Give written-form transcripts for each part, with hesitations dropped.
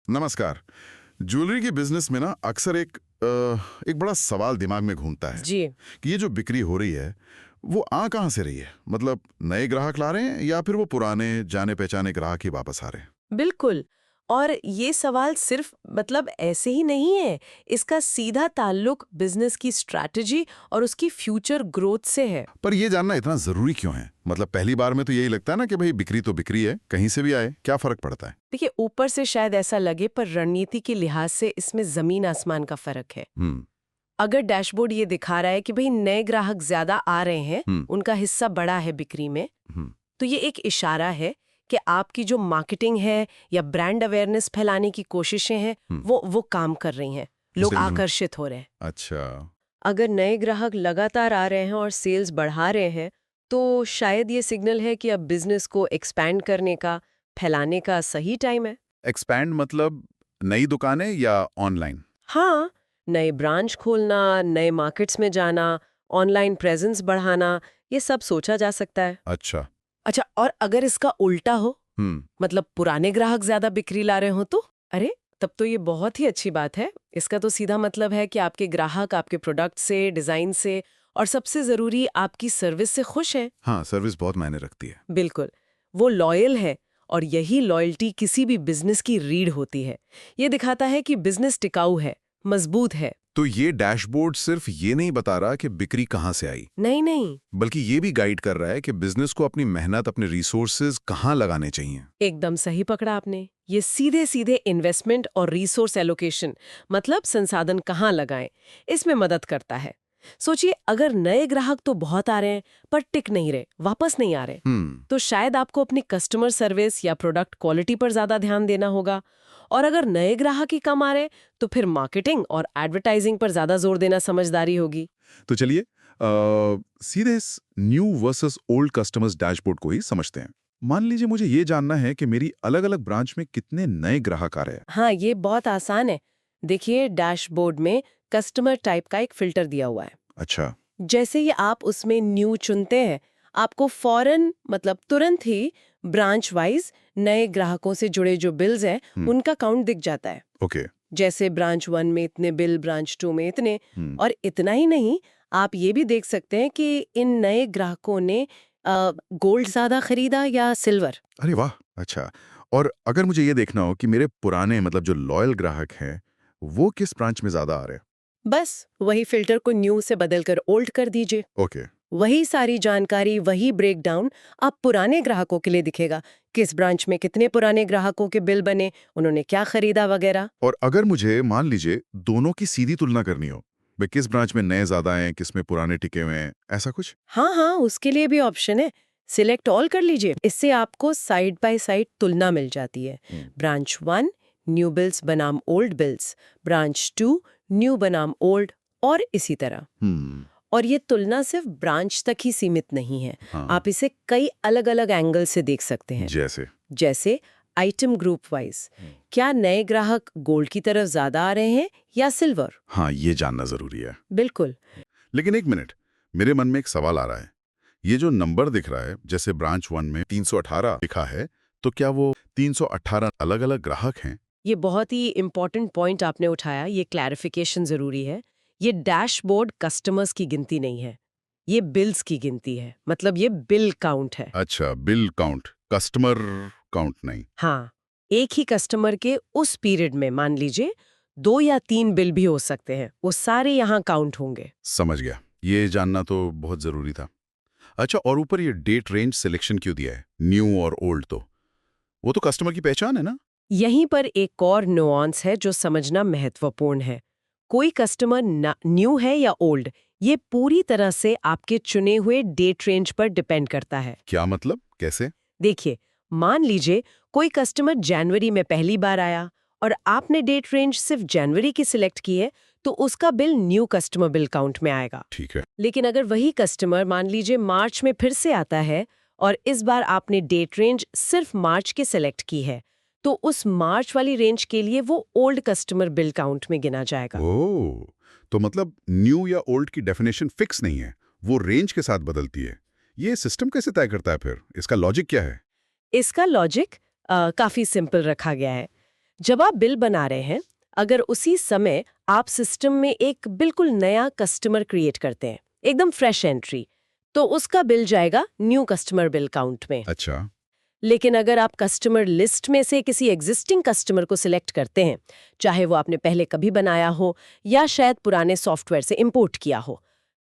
नमस्कार। ज्वेलरी की बिजनेस में ना अक्सर एक बड़ा सवाल दिमाग में घूमता है जी। कि ये जो बिक्री हो रही है वो आ कहाँ से रही है। मतलब नए ग्राहक ला रहे हैं या फिर वो पुराने जाने पहचाने ग्राहक ही वापस आ रहे हैं। बिल्कुल। और ये सवाल सिर्फ ऐसे ही नहीं है। इसका सीधा ताल्लुक बिजनेस की स्ट्रैटेजी और उसकी फ्यूचर ग्रोथ से है। पर ये जानना इतना जरूरी क्यों है? मतलब पहली बार में तो यही लगता है ना कि भाई बिक्री तो बिक्री है, कहीं से भी आए क्या फर्क पड़ता है। देखिए, ऊपर से शायद ऐसा लगे, पर रणनीति के लिहाज से इसमें जमीन आसमान का फर्क है। हम्म। अगर डैशबोर्ड ये दिखा रहा है कि भाई नए ग्राहक ज्यादा आ रहे हैं, हम्म। उनका हिस्सा बड़ा है बिक्री में, हम्म। तो ये एक इशारा है कि आपकी जो मार्केटिंग है या ब्रांड अवेयरनेस फैलाने की कोशिशें हैं वो काम कर रही हैं। लोग इसलिए आकर्षित हो रहे हैं। अच्छा। अगर नए ग्राहक लगातार आ रहे हैं और सेल्स बढ़ा रहे हैं, तो शायद ये सिग्नल है कि अब बिजनेस को एक्सपैंड करने का, फैलाने का सही टाइम है। एक्सपैंड मतलब नई दुकानें या ऑनलाइन? हाँ, नए ब्रांच खोलना, नए मार्केट्स में जाना, ऑनलाइन प्रेजेंस बढ़ाना, ये सब सोचा जा सकता है। अच्छा। अच्छा, और अगर इसका उल्टा हो, हम्म। मतलब पुराने ग्राहक ज्यादा बिक्री ला रहे हो, तो अरे, तब तो ये बहुत ही अच्छी बात है। इसका तो सीधा मतलब है कि आपके ग्राहक आपके प्रोडक्ट से, डिजाइन से और सबसे जरूरी आपकी सर्विस से खुश हैं। हाँ, सर्विस बहुत मायने रखती है। बिल्कुल, वो लॉयल है। और यही लॉयल्टी किसी भी बिजनेस की रीढ़ होती है। ये दिखाता है कि बिजनेस टिकाऊ है, मजबूत है। तो ये डैशबोर्ड सिर्फ ये नहीं बता रहा कि बिक्री कहाँ से आई, नहीं नहीं, बल्कि ये भी गाइड कर रहा है कि बिजनेस को अपनी मेहनत, अपने रिसोर्सेज कहाँ लगाने चाहिए। एकदम सही पकड़ा आपने। ये सीधे सीधे इन्वेस्टमेंट और रिसोर्स एलोकेशन, मतलब संसाधन कहाँ लगाएं, इसमें मदद करता है। सोचिए, अगर नए ग्राहक तो बहुत आ रहे हैं पर टिक नहीं रहे, वापस नहीं आ रहे, तो शायद आपको अपनी कस्टमर सर्विस या प्रोडक्ट क्वालिटी पर ज्यादा ध्यान देना होगा। और अगर नए ग्राहक ही कम आ रहे, तो फिर मार्केटिंग और एडवर्टाइजिंग पर ज्यादा जोर देना समझदारी होगी। तो चलिए सीधे इस new versus old customers dashboard को ही समझते हैं। मान लीजिए मुझे ये जानना है कि मेरी अलग-अलग ब्रांच में कितने नए ग्राहक आ रहे हैं। हाँ, ये बहुत आसान है। देखिए, डैशबोर्ड में कस्टमर टाइप का एक फिल्टर दिया हुआ है। अच्छा। जैसे ही आप उसमें न्यू चुनते हैं, आपको फौरन, तुरंत ही ब्रांच वाइज नए ग्राहकों से जुड़े जो बिल्स हैं, उनका काउंट दिख जाता है। ओके। जैसे ब्रांच 1 में इतने बिल, ब्रांच 2 में इतने। हम्म। और इतना ही नहीं, आप ये भी देख सकते हैं कि इन नए ग्राहकों ने गोल्ड ज्यादा खरीदा या सिल्वर। अरे वाह। अच्छा। और अगर मुझे ये देखना हो कि मेरे पुराने मतलब जो लॉयल ग्राहक हैं वो किस ब्रांच में ज्यादा आ रहे हैं। बस वही फिल्टर को न्यू से बदलकर ओल्ड कर दीजिए। ओके। वही सारी जानकारी, वही ब्रेकडाउन आप पुराने ग्राहकों के लिए दिखेगा। किस ब्रांच में कितने पुराने ग्राहकों के बिल बने, उन्होंने क्या खरीदा वगैरह। और अगर मुझे मान लीजिए दोनों की सीधी तुलना करनी हो, भाई किस ब्रांच में नए ज्यादा हैं, किस में पुराने टिके हुए हैं, ऐसा कुछ? हाँ हाँ, उसके लिए भी ऑप्शन है। सिलेक्ट ऑल कर लीजिए। इससे आपको साइड बाय साइड तुलना मिल जाती है। ब्रांच 1 न्यू बिल्स बनाम ओल्ड बिल्स, ब्रांच 2 न्यू बनाम ओल्ड, और इसी तरह। हम्म। और ये तुलना सिर्फ ब्रांच तक ही सीमित नहीं है। हाँ। आप इसे कई अलग अलग एंगल से देख सकते हैं। जैसे? जैसे आइटम ग्रुप वाइज, क्या नए ग्राहक गोल्ड की तरफ ज्यादा आ रहे हैं या सिल्वर। हाँ, ये जानना जरूरी है। बिल्कुल। लेकिन एक मिनट, मेरे मन में एक सवाल आ रहा है। ये जो नंबर दिख रहा है, जैसे ब्रांच 1 में 318 लिखा है, तो क्या वो 318 अलग-अलग ग्राहक हैं? ये बहुत ही इंपॉर्टेंट पॉइंट आपने उठाया। ये क्लैरिफिकेशन जरूरी है। ये डैशबोर्ड कस्टमर्स की गिनती नहीं है, ये बिल्स की गिनती है। मतलब ये बिल काउंट है। अच्छा, बिल काउंट, कस्टमर काउंट नहीं। हाँ, एक ही कस्टमर के उस पीरियड में मान लीजिए 2 या 3 बिल भी हो सकते हैं, वो सारे यहाँ काउंट होंगे। समझ गया। ये जानना तो बहुत जरूरी था। अच्छा, और ऊपर ये डेट रेंज सिलेक्शन क्यों दिया है, न्यू और ओल्ड? तो वो तो कस्टमर की पहचान है ना? यहीं पर एक और नुआंस है जो समझना महत्वपूर्ण है। कोई कस्टमर न्यू है या ओल्ड, ये पूरी तरह से आपके चुने हुए डेट रेंज पर डिपेंड करता है। क्या मतलब, कैसे? देखिए, मान लीजिए कोई कस्टमर जनवरी में पहली बार आया और आपने डेट रेंज सिर्फ जनवरी की सिलेक्ट की है, तो उसका bill new customer bill count में आएगा। ठीक है। लेकिन अगर वही कस्टमर मान लीजिए मार्च में फिर से आता है और इस बार आपने डेट रेंज सिर्फ मार्च की सिलेक्ट की है, तो उस मार्च वाली रेंज के लिए वो ओल्ड कस्टमर बिल काउंट में गिना जाएगा। ओह, तो मतलब न्यू या ओल्ड की डेफिनेशन फिक्स नहीं है, वो रेंज के साथ बदलती है। ये सिस्टम कैसे तय करता है फिर? इसका लॉजिक क्या है? इसका लॉजिक काफी सिंपल रखा गया है। जब आप बिल बना रहे हैं, अगर उसी समय आप सिस्टम में एक बिल्कुल नया कस्टमर क्रिएट करते हैं, एकदम फ्रेश एंट्री, तो उसका बिल जाएगा न्यू कस्टमर बिल काउंट में। अच्छा। लेकिन अगर आप कस्टमर लिस्ट में से किसी एग्जिस्टिंग कस्टमर को सिलेक्ट करते हैं, चाहे वो आपने पहले कभी बनाया हो या शायद पुराने सॉफ्टवेयर से इंपोर्ट किया हो,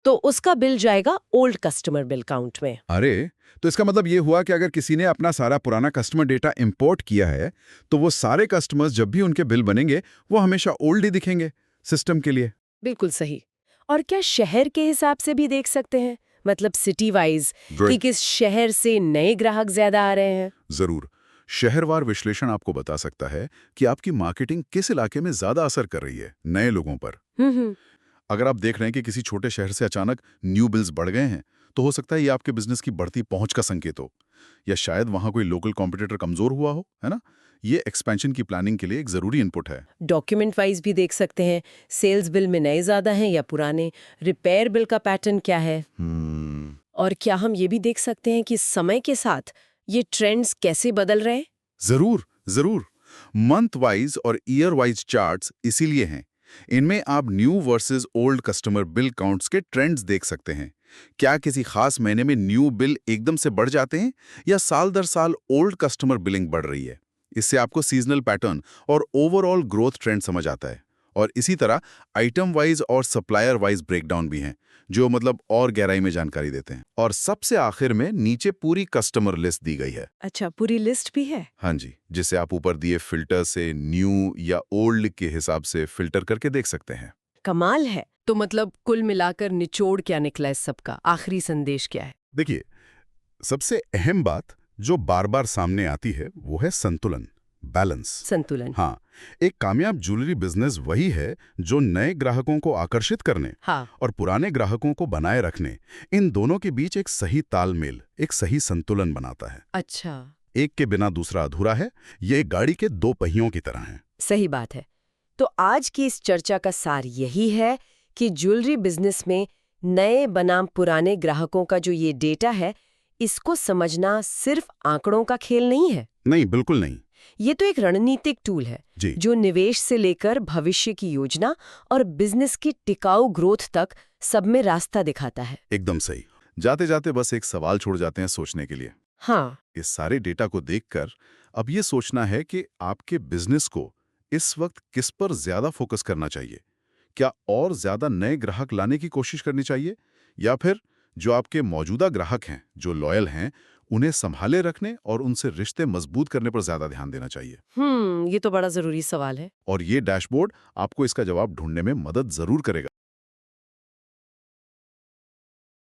तो उसका बिल जाएगा ओल्ड कस्टमर बिल काउंट में। अरे, तो इसका मतलब ये हुआ कि अगर किसी ने अपना सारा पुराना कस्टमर डेटा इंपोर्ट किया है, तो वो सारे कस्टमर्स जब भी उनके बिल बनेंगे, वो हमेशा ओल्ड ही दिखेंगे सिस्टम के लिए। बिल्कुल सही। और क्या शहर के हिसाब से भी देख सकते हैं, मतलब सिटी वाइज, कि किस शहर से नए ग्राहक ज्यादा आ रहे हैं? जरूर। शहरवार विश्लेषण आपको बता सकता है कि आपकी मार्केटिंग किस इलाके में ज्यादा असर कर रही है नए लोगों पर। अगर आप देख रहे हैं कि किसी छोटे शहर से अचानक न्यू बिल्स बढ़ गए हैं, तो हो सकता है ये आपके बिजनेस की बढ़ती पहुंच का संकेत हो, या शायद वहां कोई लोकल कॉम्पिटिटर कमजोर हुआ हो, है ना? ये एक्सपेंशन की प्लानिंग के लिए एक जरूरी इनपुट है। डॉक्यूमेंट वाइज भी देख सकते हैं, सेल्स बिल में नए ज्यादा हैं या पुराने, रिपेयर बिल का पैटर्न क्या है। और क्या हम ये भी देख सकते हैं कि समय के साथ ये ट्रेंड्स कैसे बदल रहे हैं? जरूर, जरूर। मंथ वाइज और ईयर वाइज चार्ट्स इसीलिए हैं। इनमें आप new versus old customer bill counts के ट्रेंड्स देख सकते हैं। क्या किसी खास महीने में न्यू बिल एकदम से बढ़ जाते हैं, या साल दर साल ओल्ड कस्टमर बिलिंग बढ़ रही है? इससे आपको सीजनल पैटर्न और ओवरऑल ग्रोथ ट्रेंड समझ आता है। और इसी तरह आइटम वाइज और सप्लायर वाइज ब्रेकडाउन भी हैं, जो मतलब और गहराई में जानकारी देते हैं। और सबसे आखिर में नीचे पूरी कस्टमर लिस्ट दी गई है। अच्छा, पूरी लिस्ट भी है? हाँ जी, जिसे आप ऊपर दिए फिल्टर से न्यू या ओल्ड के हिसाब से फिल्टर करके देख सकते हैं। कमाल है। तो मतलब कुल मिलाकर निचोड़ क्या निकला इस सबका, आखिरी संदेश क्या है? देखिए, सबसे अहम बात जो बार बार सामने आती है वो है संतुलन, बैलेंस। संतुलन। हाँ, एक कामयाब ज्वेलरी बिजनेस वही है जो नए ग्राहकों को आकर्षित करने और पुराने ग्राहकों को बनाए रखने, इन दोनों के बीच एक सही तालमेल, एक सही संतुलन बनाता है। अच्छा। एक के बिना दूसरा अधूरा है। ये एक गाड़ी के दो पहियों की तरह है। सही बात है। तो आज की इस चर्चा का सार यही है कि ज्वेलरी बिजनेस में नए बनाम पुराने ग्राहकों का जो ये डेटा है, इसको समझना सिर्फ आंकड़ों का खेल नहीं है। नहीं, बिल्कुल नहीं। ये तो एक रणनीतिक टूल है जो निवेश से लेकर भविष्य की योजना और बिजनेस की टिकाऊ ग्रोथ तक सब में रास्ता दिखाता है। एकदम सही। जाते जाते बस एक सवाल छोड़ जाते हैं सोचने के लिए। हाँ। इस सारे डेटा को देखकर अब ये सोचना है कि आपके बिजनेस को इस वक्त किस पर ज्यादा फोकस करना चाहिए। क्या और ज्यादा नए ग्राहक लाने की कोशिश करनी चाहिए, या फिर जो आपके मौजूदा ग्राहक हैं, जो लॉयल हैं, उन्हें संभाले रखने और उनसे रिश्ते मजबूत करने पर ज्यादा ध्यान देना चाहिए? ये तो बड़ा जरूरी सवाल है। और ये डैशबोर्ड आपको इसका जवाब ढूंढने में मदद जरूर करेगा।